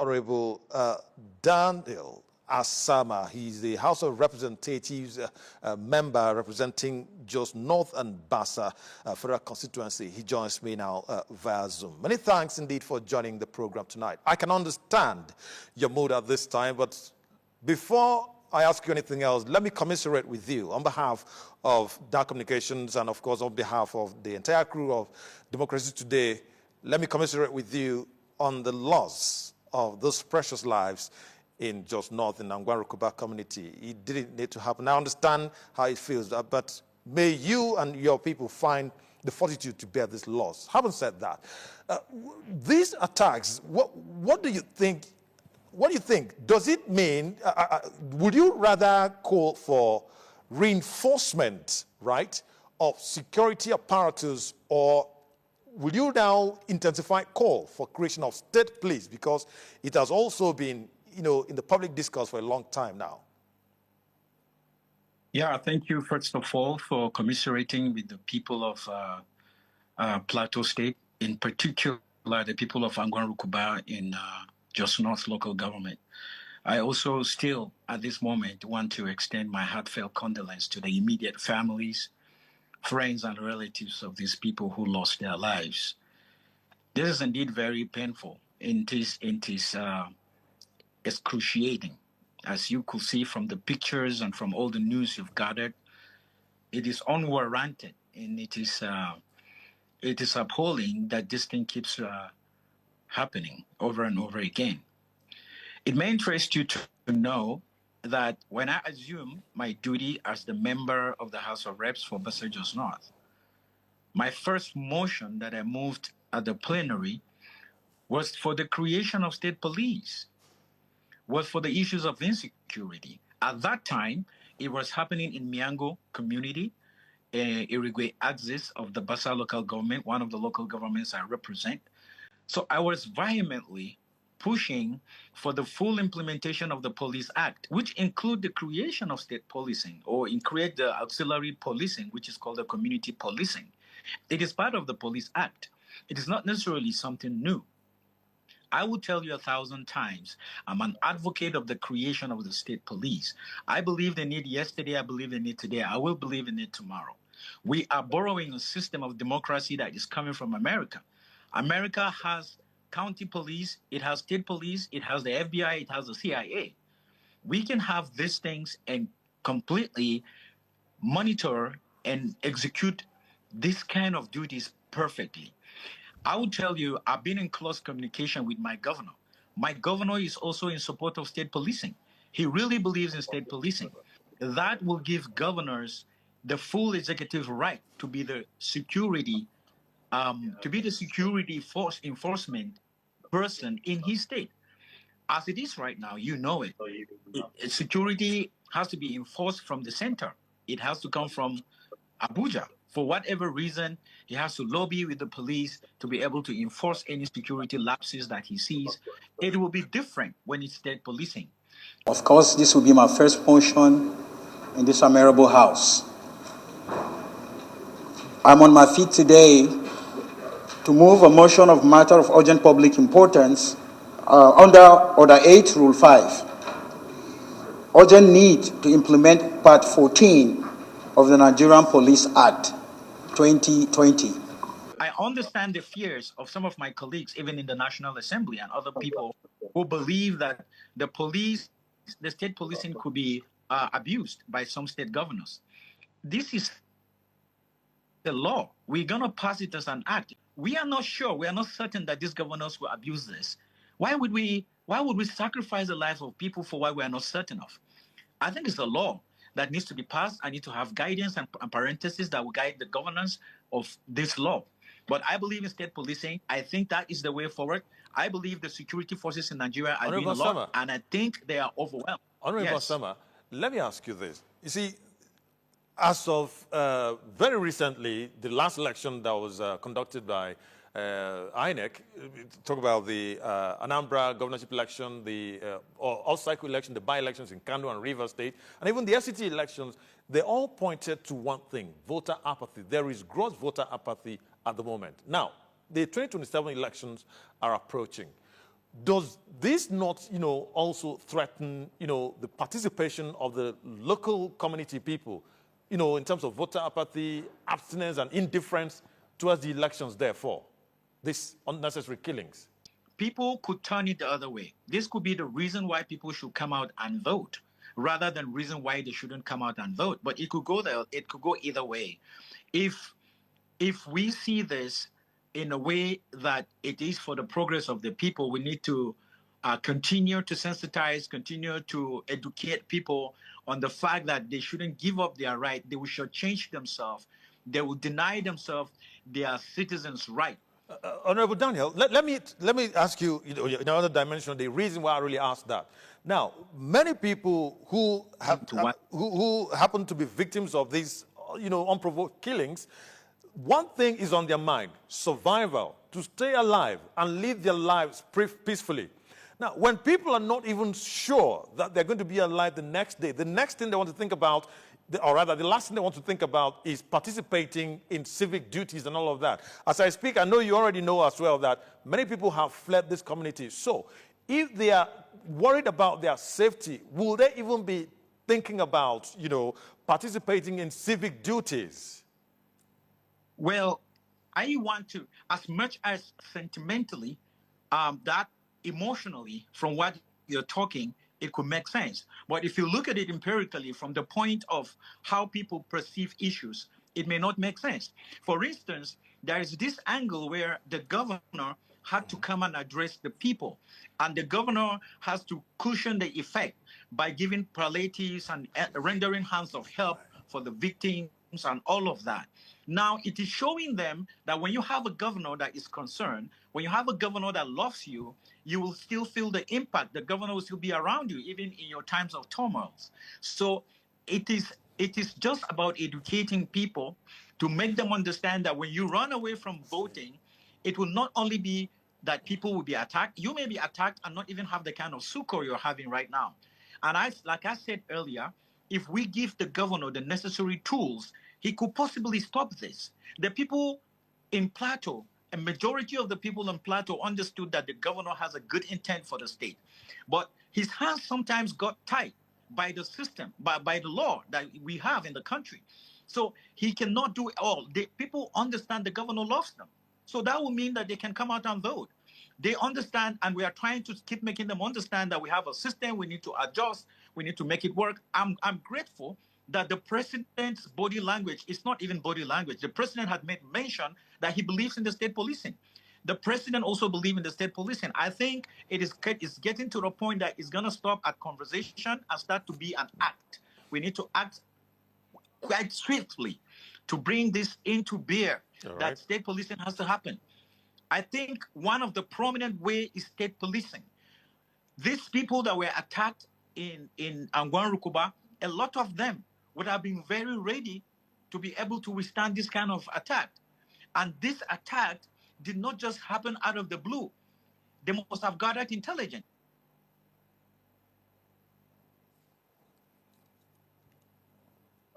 Honorable Daniel Asama. He's the House of Representatives member representing Jos North and Bassa Federal Constituency. He joins me now via Zoom. Many thanks indeed for joining the program tonight. I can understand your mood at this time, but before I ask you anything else, let me commiserate with you on behalf of Dark Communications and, of course, on behalf of the entire crew of Democracy Today. Let me commiserate with you on the loss of those precious lives in Jos North in UNGWAN RUKUBA community. It didn't need to happen. I understand how it feels, but may you and your people find the fortitude to bear this loss. Having said that, these attacks, what do you think? What do you think? Does it mean, would you rather call for reinforcement, right, of security apparatus, or will you now intensify call for creation of state police? Because it has also been, in the public discourse for a long time now. Yeah, thank you, first of all, for commiserating with the people of Plateau State, in particular the people of UNGWAN RUKUBA in Jos North local government. I also still, at this moment, want to extend my heartfelt condolence to the immediate families, friends, and relatives of these people who lost their lives. This is indeed very painful. It is excruciating. As you could see from the pictures and from all the news you've gathered, it is unwarranted, and it is appalling that this thing keeps happening over and over again. It may interest you to know that when I assumed my duty as the member of the House of Reps for Bassa Jos North, my first motion that I moved at the plenary was for the creation of state police, was for the issues of insecurity. At that time, it was happening in Miango community, Irigwe axis of the Bassa local government, one of the local governments I represent. So I was vehemently pushing for the full implementation of the Police Act, which include the creation of state policing, or create the auxiliary policing, which is called the community policing. It is part of the Police Act. It is not necessarily something new. I will tell you 1,000 times, I'm an advocate of the creation of the state police. I believed in it yesterday, I believe in it today, I will believe in it tomorrow. We are borrowing a system of democracy that is coming from America. America has county police, it has state police, it has the FBI, it has the CIA. We can have these things and completely monitor and execute this kind of duties perfectly. I will tell you, I've been in close communication with my governor. My governor is also in support of state policing. He really believes in state policing. That will give governors the full executive right to be the security force enforcement person in his state. As it is right now, you know it. Security has to be enforced from the center. It has to come from Abuja. For whatever reason, he has to lobby with the police to be able to enforce any security lapses that he sees. It will be different when it's state policing. Of course, this will be my first motion in this admirable house. I'm on my feet today to move a motion of matter of urgent public importance under Order 8, Rule 5. Urgent need to implement Part 14 of the Nigerian Police Act 2020. I understand the fears of some of my colleagues, even in the National Assembly, and other people who believe that the state policing could be abused by some state governors. This is the law. We're going to pass it as an act. We are not sure, we are not certain that these governors will abuse this. Why would we sacrifice the lives of people for what we are not certain of? I think it's a law that needs to be passed. I need to have guidance and parentheses that will guide the governance of this law. But I believe in state policing. I think that is the way forward. I believe the security forces in Nigeria are doing a lot, and I think they are overwhelmed. Honorable Asama, let me ask you this. You see, as of very recently, the last election that was conducted by INEC, talk about the Anambra governorship election, the all-cycle election, the by-elections in Kano and Rivers State, and even the FCT elections, they all pointed to one thing: voter apathy. There is gross voter apathy at the moment. Now, the 2027 elections are approaching. does this not, also threaten, the participation of the local community people, in terms of voter apathy, abstinence, and indifference towards the elections, therefore, these unnecessary killings? People could turn it the other way. This could be the reason why people should come out and vote, rather than reason why they shouldn't come out and vote. But it could go there. It could go either way. If we see this in a way that it is for the progress of the people, we need to continue to sensitize, continue to educate people on the fact that they shouldn't give up their right. They should change themselves. They will deny themselves their citizens' right. Honorable Daniel, let me ask you, in another dimension, the reason why I really asked that. Now, many people who happen to be victims of these, unprovoked killings, one thing is on their mind: survival, to stay alive and live their lives peacefully. Now, when people are not even sure that they're going to be alive the next day, the next thing they want to think about, or rather, the last thing they want to think about, is participating in civic duties and all of that. As I speak, I know you already know as well that many people have fled this community. So, if they are worried about their safety, will they even be thinking about, participating in civic duties? Well, I want to, as much as sentimentally, that emotionally, from what you're talking, it could make sense. But if you look at it empirically from the point of how people perceive issues, it may not make sense. For instance, there is this angle where the governor had to come and address the people, and the governor has to cushion the effect by giving palliatives and rendering hands of help for the victims and all of that. Now, it is showing them that when you have a governor that is concerned, when you have a governor that loves you, you will still feel the impact. The governor will still be around you, even in your times of turmoil. So it is just about educating people to make them understand that when you run away from voting, it will not only be that people will be attacked, you may be attacked and not even have the kind of succor you're having right now. And like I said earlier, if we give the governor the necessary tools, he could possibly stop this. The people in Plateau, a majority of the people in Plateau understood that the governor has a good intent for the state. But his hands sometimes got tied by the system, by the law that we have in the country. So he cannot do it all. People understand the governor loves them. So that will mean that they can come out and vote. They understand, and we are trying to keep making them understand that we have a system, we need to adjust, we need to make it work. I'm grateful that the president's body language is not even body language. The president had made mention that he believes in the state policing. The president also believes in the state policing. I think it's getting to the point that it's going to stop at conversation and start to be an act. We need to act quite swiftly to bring this into bear. Right. That state policing has to happen. I think one of the prominent ways is state policing. These people that were attacked in UNGWAN RUKUBA, a lot of them would have been very ready to be able to withstand this kind of attack. And this attack did not just happen out of the blue. They must have gathered intelligence.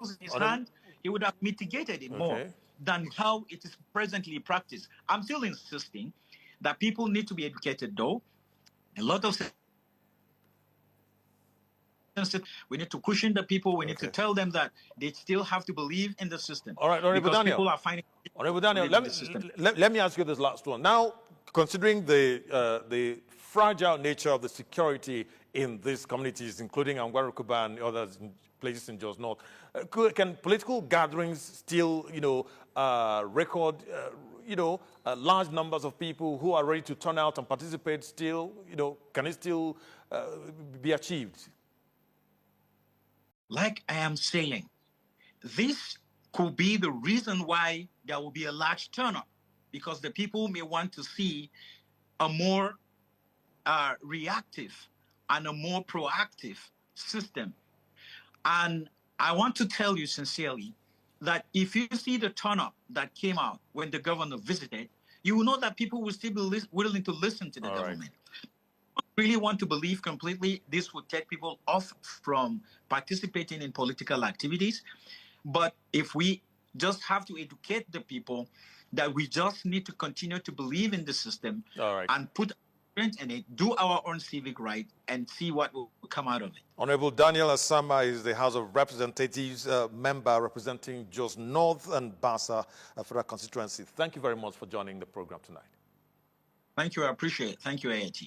In his hand, he would have mitigated it more than how it is presently practiced. I'm still insisting that people need to be educated, though. A lot of we need to cushion the people. We need to tell them that they still have to believe in the system. All right, Honorable Daniel. People are finding. Honorable Daniel, let me ask you this last one. Now, considering the fragile nature of the security in these communities, including UNGWAN RUKUBA and others in places in Jos North, can political gatherings still, record, large numbers of people who are ready to turn out and participate still? Can it still be achieved? Like I am saying, this could be the reason why there will be a large turnout, because the people may want to see a more reactive and a more proactive system. And I want to tell you sincerely that if you see the turnout that came out when the governor visited, you will know that people will still be willing to listen to the government. Really want to believe completely this would take people off from participating in political activities. But if we just have to educate the people that we just need to continue to believe in the system and put in it, do our own civic right, and see what will come out of it. Honorable Daniel Asama is the House of Representatives member representing Jos North and Bassa Federal Constituency. Thank you very much for joining the program tonight. Thank you. I appreciate it. Thank you, AIT.